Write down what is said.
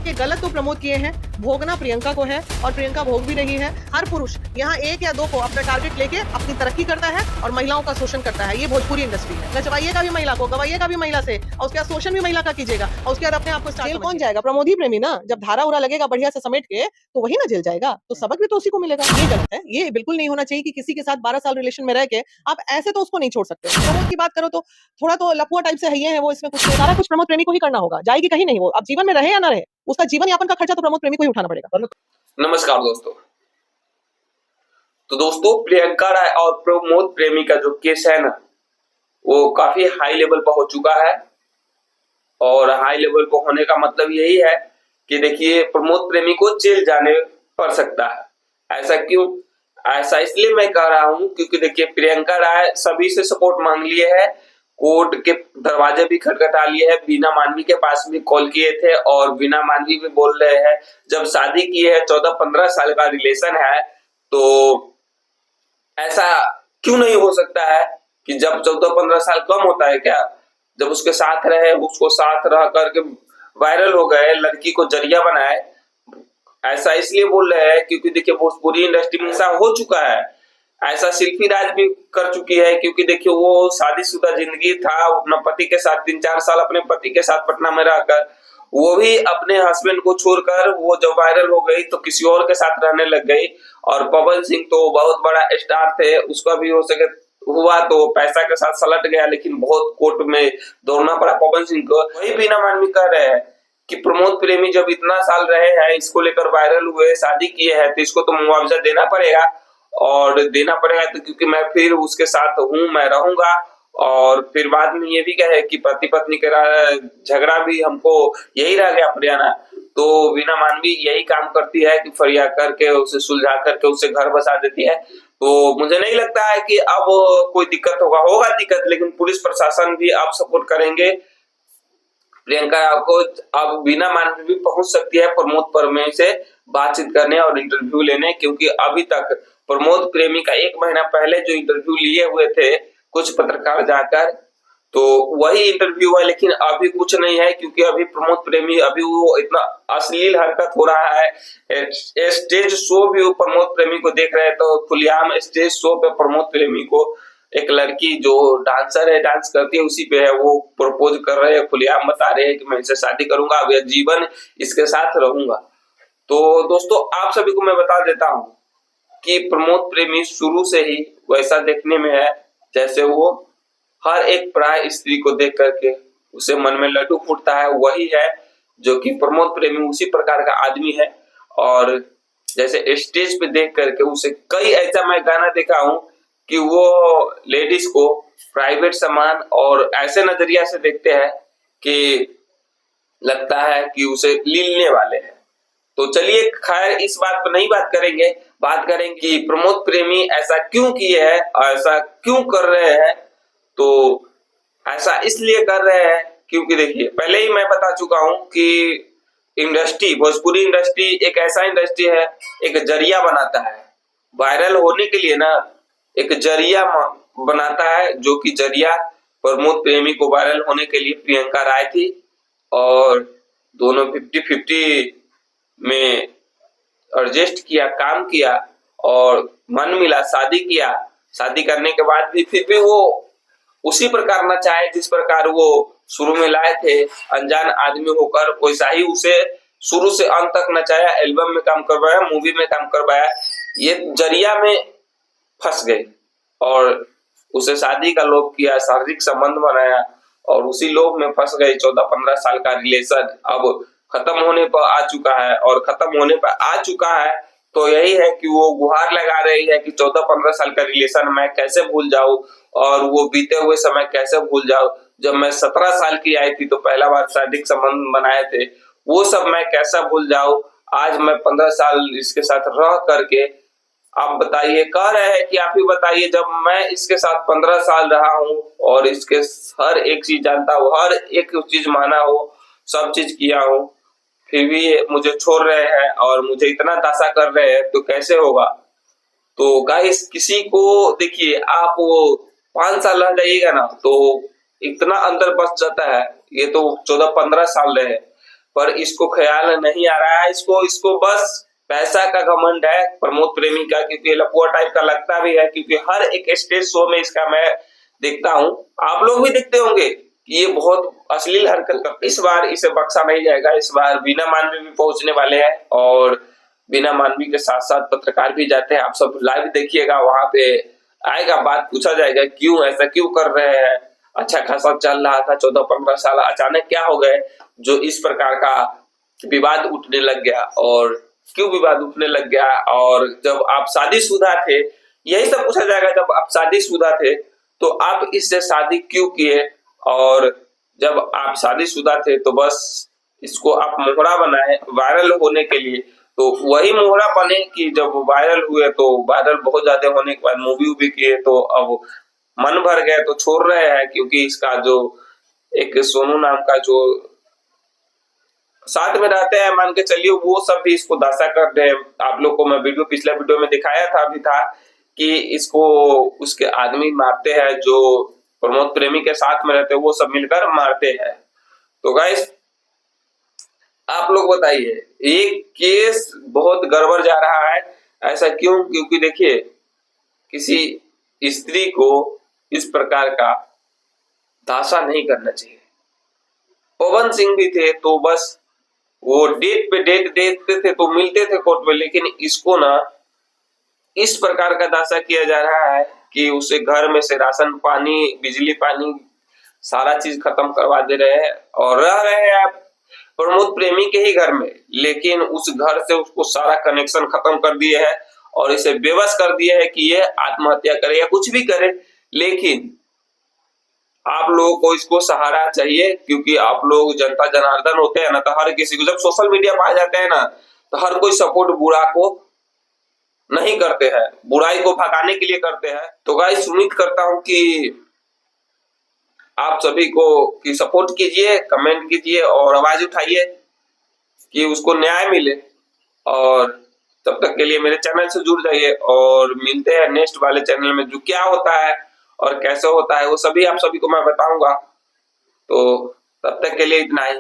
ये गलत तो प्रमोद किए हैं, भोगना प्रियंका को है और प्रियंका भोग भी रही है। हर पुरुष यहाँ एक या दो को अपना टारगेट लेके अपनी तरक्की करता है और महिलाओं का शोषण करता है। ये भोजपुरी इंडस्ट्री है। नचवाइएगा भी महिला को, गवाइएगा भी महिला से और उसके बाद शोषण भी महिला का कीजिएगा और उसके बाद अपने आप को जेल कौन जाएगा? प्रमोद ही प्रेमी ना। जब धारा उरा लगेगा बढ़िया से समेट के तो वही ना जेल जाएगा। तो सबक भी तो उसी को मिलेगा। ये गलत है। ये बिल्कुल नहीं होना चाहिए कि किसी के साथ 12 साल रिलेशन में रह के आप ऐसे तो उसको नहीं छोड़ सकते। प्रमोद की बात करो तो थोड़ा तो लपुआ टाइप से है वो, इसमें कुछ सारा कुछ प्रमोद प्रेमी को ही करना होगा। जाएगी कहीं नहीं वो। अब जीवन में रहे या ना रहे, उसका जीवन यापन का खर्चा तो प्रमोद प्रेमी को ही उठाना पड़ेगा। नमस्कार दोस्तों। तो दोस्तों, प्रियंका राय और प्रमोद प्रेमी का जो केस है ना, वो काफी हाई लेवल पर हो चुका है। और हाई लेवल पर होने का मतलब यही है कि देखिए, प्रमोद प्रेमी को जेल जाने पड़ सकता है। ऐसा क्यों? ऐसा इसलिए मैं कह रहा हूं क्योंकि देखिए, प्रियंका राय सभी से सपोर्ट मांग लिए है, कोर्ट के दरवाजे भी खटखटा लिए है, बीना मानवी के पास भी कॉल किए थे और बीना मानवी भी बोल रहे हैं जब शादी की है, 14-15 साल का रिलेशन है, तो ऐसा क्यों नहीं हो सकता है कि जब 14-15 साल कम होता है क्या? जब उसके साथ रहे, उसको साथ रह करके वायरल हो गए, लड़की को जरिया बनाए। ऐसा इसलिए बोल रहे हैं क्योंकि देखिए, भोजपुरी इंडस्ट्री में ऐसा हो चुका है। ऐसा शिल्पी राज भी कर चुकी है क्योंकि देखिए, वो शादीशुदा जिंदगी था अपना पति के साथ, 3-4 साल अपने पति के साथ पटना में रहकर, वो भी अपने हस्बैंड को छोड़कर वो जब वायरल हो गई तो किसी और के साथ रहने लग गई। और पवन सिंह तो बहुत बड़ा स्टार थे, उसका भी हो सके हुआ तो पैसा के साथ सलट गया, लेकिन बहुत कोर्ट में दौड़ना पड़ा पवन सिंह को। वही बीना मानवी कह रहे हैं कि प्रमोद प्रेमी जब इतना साल रहे हैं, इसको लेकर वायरल हुए, शादी किए हैं, तो इसको तो मुआवजा देना पड़ेगा। और देना पड़ेगा तो क्योंकि मैं फिर उसके साथ हूँ, मैं रहूंगा। और फिर बाद में ये भी कहे कि पति पत्नी का झगड़ा भी हमको यही रह गया फरियाना। तो बीना मानवी यही काम करती है कि फरिया करके उसे सुलझा करके उसे घर बसा देती है। तो मुझे नहीं लगता है कि अब कोई दिक्कत होगा दिक्कत, लेकिन पुलिस प्रशासन भी अब सपोर्ट करेंगे। प्रियंका को अब बिना मानवी भी पहुंच सकती है प्रमोद प्रेमी से बातचीत करने और इंटरव्यू लेने, क्योंकि अभी तक प्रमोद प्रेमी का 1 महीना पहले जो इंटरव्यू लिए हुए थे कुछ पत्रकार जाकर, तो वही इंटरव्यू है। लेकिन अभी कुछ नहीं है क्योंकि अभी प्रमोद प्रेमी अभी वो इतना अश्लील हरकत हो रहा है। स्टेज शो भी प्रमोद प्रेमी को देख रहे हैं, तो खुलेआम स्टेज शो पे प्रमोद प्रेमी को एक लड़की जो डांसर है, डांस करती है, उसी पे है वो प्रपोज कर रहे हैं, खुलेआम बता रहे हैं कि मैं इससे शादी करूंगा, अब यह जीवन इसके साथ रहूंगा। तो दोस्तों, आप सभी को मैं बता देता हूँ कि प्रमोद प्रेमी शुरू से ही वैसा देखने में है जैसे वो हर एक प्राय स्त्री को देख करके उसे मन में लड्डू फूटता है, वही है जो कि प्रमोद प्रेमी उसी प्रकार का आदमी है। और जैसे स्टेज पे देख करके उसे कई ऐसा मैं गाना देखा हूँ कि वो लेडीज को प्राइवेट सामान और ऐसे नजरिया से देखते हैं कि लगता है कि उसे लीलने वाले हैं। तो चलिए, खैर इस बात पर नहीं बात करेंगे, बात करेंगे कि प्रमोद प्रेमी ऐसा क्यों किए हैं और ऐसा क्यों कर रहे हैं। तो ऐसा इसलिए कर रहे हैं क्योंकि देखिए, पहले ही मैं बता चुका हूं कि इंडस्ट्री, भोजपुरी इंडस्ट्री एक ऐसा इंडस्ट्री है, एक जरिया बनाता है वायरल होने के लिए ना, एक जरिया बनाता है, जो कि जरिया प्रमोद प्रेमी को वायरल होने के लिए प्रियंका राय थी। और दोनों 50-50 में एडजस्ट किया, काम किया और मन मिला, शादी किया। शादी करने के बाद भी फिर भी वो उसी प्रकार नचाए जिस प्रकार वो शुरू में लाए थे, अनजान आदमी होकर वैसा ही उसे शुरू से अंत तक नचाया, एल्बम में काम करवाया, मूवी में काम करवाया। ये जरिया में फंस गए और उसे शादी का लोभ किया, शारीरिक संबंध बनाया और उसी लोभ में फंस गए। 14-15 साल का रिलेशन अब खत्म होने पर आ चुका है, और खत्म होने पर आ चुका है तो यही है कि वो गुहार लगा रही है कि 14-15 साल का रिलेशन मैं कैसे भूल जाऊं और वो बीते हुए समय कैसे भूल जाऊं। जब मैं 17 साल की आई थी तो पहला बार शारीरिक संबंध बनाए थे, वो सब मैं कैसा भूल जाऊं। आज मैं 15 साल इसके साथ रह करके, आप बताइए, कह रहे हैं कि आप ही बताइए, जब मैं इसके साथ 15 साल रहा हूँ और इसके हर एक चीज जानता हूँ, हर एक चीज माना हो, सब चीज किया हूँ, फिर भी ये मुझे छोड़ रहे हैं और मुझे इतना दासा कर रहे हैं, तो कैसे होगा। तो गाइस, किसी को देखिए, आप वो 5 साल रह जाइएगा ना तो इतना अंतर बच जाता है। ये तो 14-15 साल रहे, पर इसको ख्याल नहीं आ रहा है। इसको बस पैसा का घमंड है प्रमोद प्रेमी का, क्योंकि लफुआ टाइप का लगता भी है, क्योंकि हर एक स्टेज शो में इसका मैं देखता हूँ, आप लोग भी देखते होंगे कि ये बहुत अश्लील हरकत करता है। इस बार इसे बख्शा नहीं जाएगा। इस बार बीना मानवी भी पहुंचने वाले हैं और बीना मानवी के साथ साथ पत्रकार भी जाते हैं। आप सब लाइव देखिएगा, वहां पे आएगा, बात पूछा जाएगा, क्यों ऐसा क्यों कर रहे हैं, अच्छा खासा चल रहा था 14-15 साल, अचानक क्या हो गए जो इस प्रकार का विवाद उठने लग गया, और क्यों विवाद उठने लग गया, और जब आप शादीशुदा थे, यही सब पूछा जाएगा। जब आप शादीशुदा थे तो आप इससे शादी क्यों किए, और जब आप शादीशुदा थे तो बस इसको आप मोहरा बनाए वायरल होने के लिए, तो वही मोहरा बने कि जब वायरल हुए तो वायरल बहुत ज्यादा होने के बाद मूवी वूवी किए तो अब मन भर गए तो छोड़ रहे हैं, क्योंकि इसका जो एक सोनू नाम का जो साथ में रहते हैं, मान के चलिए वो सब भी इसको दासा कर रहे हैं। आप लोग को मैं पिछले वीडियो में दिखाया था कि इसको उसके आदमी मारते हैं, जो प्रमोद प्रेमी के साथ में रहते हैं वो सब मिलकर मारते हैं। तो गाइस आप लोग बताइए, ये केस बहुत गड़बड़ जा रहा है, ऐसा क्यों? क्योंकि देखिए किसी स्त्री को इस प्रकार का दासा नहीं करना चाहिए। पवन सिंह भी थे तो बस वो डेट पे डेट देते थे तो मिलते थे कोर्ट में, लेकिन इसको ना इस प्रकार का दासा किया जा रहा है कि उसे घर में से राशन पानी, बिजली पानी, सारा चीज खत्म करवा दे रहे हैं, और रह रहे हैं आप प्रमोद प्रेमी के ही घर में, लेकिन उस घर से उसको सारा कनेक्शन खत्म कर दिए है और इसे बेबस कर दिया है कि ये आत्महत्या करे या कुछ भी करे। लेकिन आप लोगों को इसको सहारा चाहिए, क्योंकि आप लोग जनता जनार्दन होते हैं ना, तो हर किसी को जब सोशल मीडिया पर आ जाते हैं ना, तो हर कोई सपोर्ट बुरा को नहीं करते हैं, बुराई को भगाने के लिए करते हैं। तो गाइस उम्मीद करता हूं कि आप सभी को कि सपोर्ट कीजिए, कमेंट कीजिए और आवाज उठाइए कि उसको न्याय मिले। और तब तक के लिए मेरे चैनल से जुड़ जाइए, और मिलते हैं नेक्स्ट वाले चैनल में, जो क्या होता है और कैसे होता है वो सभी आप सभी को मैं बताऊंगा। तो तब तक के लिए इतना ही।